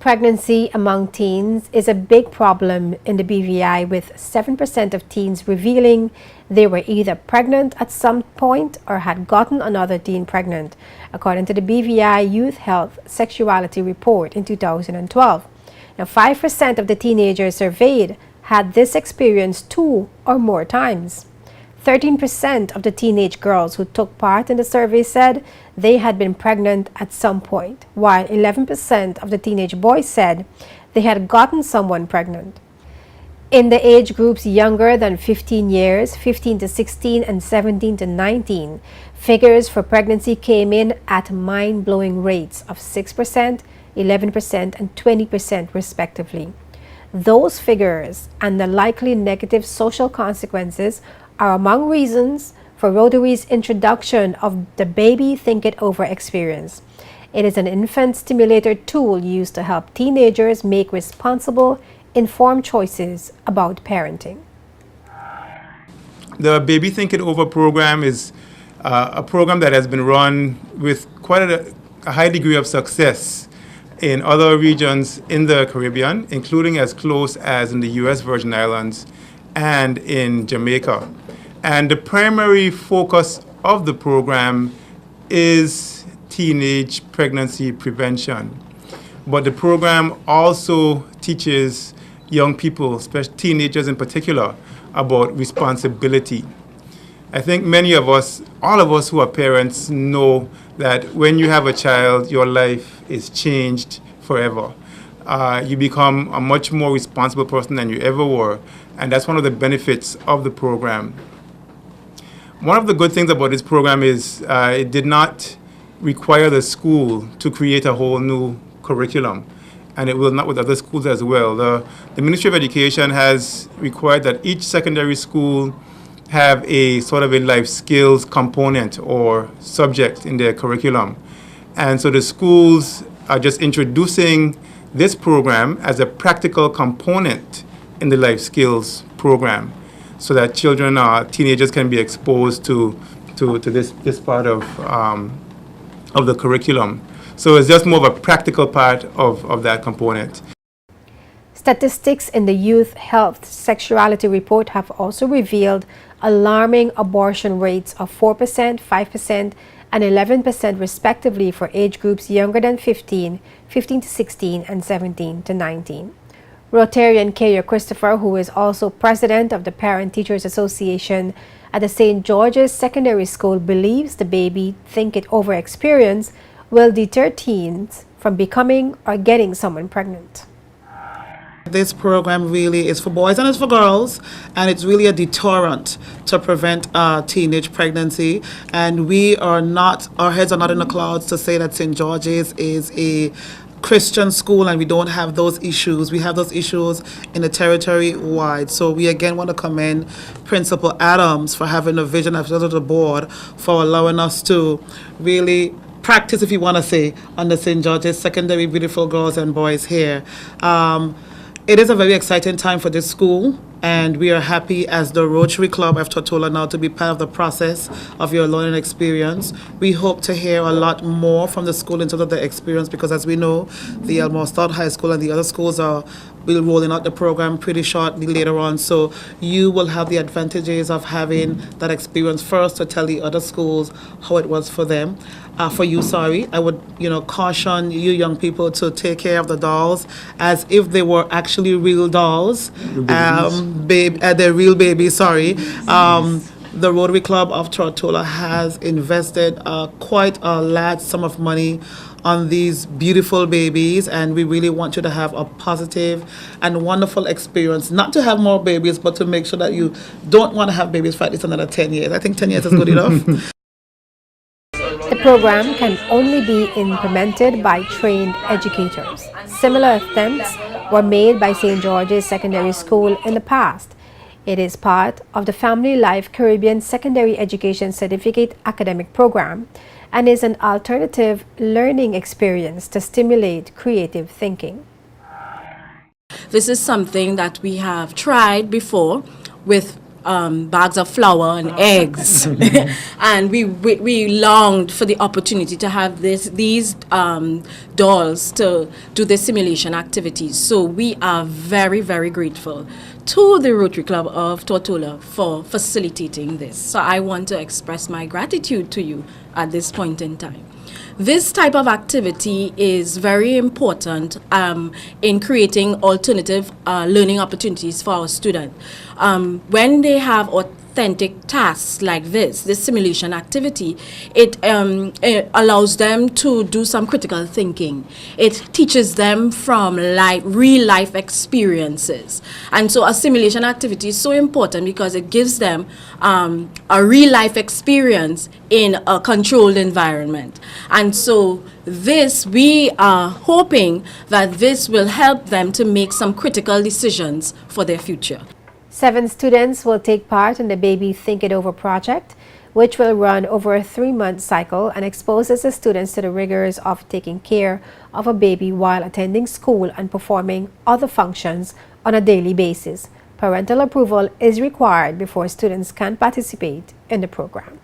Pregnancy among teens is a big problem in the BVI, with 7% of teens revealing they were either pregnant at some point or had gotten another teen pregnant, according to the BVI Youth Health Sexuality Report in 2012. Now, 5% of the teenagers surveyed had this experience 2 or more times. 13% of the teenage girls who took part in the survey said they had been pregnant at some point, while 11% of the teenage boys said they had gotten someone pregnant. In the age groups younger than 15 years, 15 to 16 and 17 to 19, figures for pregnancy came in at mind-blowing rates of 6%, 11% and 20% respectively. Those figures and the likely negative social consequences are among reasons for Rotary's introduction of the Baby Think It Over experience. It is an infant stimulator tool used to help teenagers make responsible, informed choices about parenting. The Baby Think It Over program is a program that has been run with quite a high degree of success in other regions in the Caribbean, including as close as in the U.S. Virgin Islands and in Jamaica. And the primary focus of the program is teenage pregnancy prevention. But the program also teaches young people, especially teenagers in particular, about responsibility. I think many of us, all of us who are parents, know that when you have a child, your life is changed forever. You become a much more responsible person than you ever were, and that's one of the benefits of the program. One of the good things about this program is it did not require the school to create a whole new curriculum, and it will not with other schools as well. The Ministry of Education has required that each secondary school have a sort of a life skills component or subject in their curriculum. And so the schools are just introducing this program as a practical component in the life skills program, so that children or teenagers can be exposed to this part of the curriculum. So it's just more of a practical part of that component. Statistics in the Youth Health Sexuality Report have also revealed alarming abortion rates of 4%, 5%, and 11% respectively for age groups younger than 15, 15 to 16, and 17 to 19. Rotarian Kayo Christopher, who is also president of the Parent Teachers Association at the St. George's Secondary School, believes the Baby Think It Over experience will deter teens from becoming or getting someone pregnant. This program really is for boys and it's for girls, and it's really a deterrent to prevent teenage pregnancy. And we are not, our heads are not in the clouds to say that St. George's is a Christian school and we don't have those issues. We have those issues in the territory wide. So we again want to commend Principal Adams for having a vision of the board, for allowing us to really practice, if you want to say, on the St. George's Secondary beautiful girls and boys here. It is a very exciting time for this school, and we are happy as the Rotary Club of Tortola now to be part of the process of your learning experience. We hope to hear a lot more from the school in terms of the experience, because as we know, the Elmore Stout High School and the other schools will be rolling out the program pretty shortly later on. So you will have the advantages of having that experience first to tell the other schools how it was for them. For you, I would, caution you young people to take care of the dolls as if they were actually real dolls. They're real babies, The Rotary Club of Tortola has invested quite a large sum of money on these beautiful babies, and we really want you to have a positive and wonderful experience. Not to have more babies, but to make sure that you don't want to have babies for at least another 10 years. I think 10 years is good enough. The program can only be implemented by trained educators. Similar attempts were made by St. George's Secondary School in the past. It is part of the Family Life Caribbean Secondary Education Certificate Academic Program and is an alternative learning experience to stimulate creative thinking. This is something that we have tried before with bags of flour and eggs, and we longed for the opportunity to have these dolls to do the simulation activities. So we are very, very grateful to the Rotary Club of Tortola for facilitating this. So I want to express my gratitude to you at this point in time. This type of activity is very important in creating alternative learning opportunities for our students. When they have authentic tasks like this simulation activity, it allows them to do some critical thinking. It teaches them from real life experiences. And so a simulation activity is so important because it gives them a real life experience in a controlled environment. And so we are hoping that this will help them to make some critical decisions for their future. 7 students will take part in the Baby Think It Over project, which will run over a 3-month cycle and exposes the students to the rigors of taking care of a baby while attending school and performing other functions on a daily basis. Parental approval is required before students can participate in the program.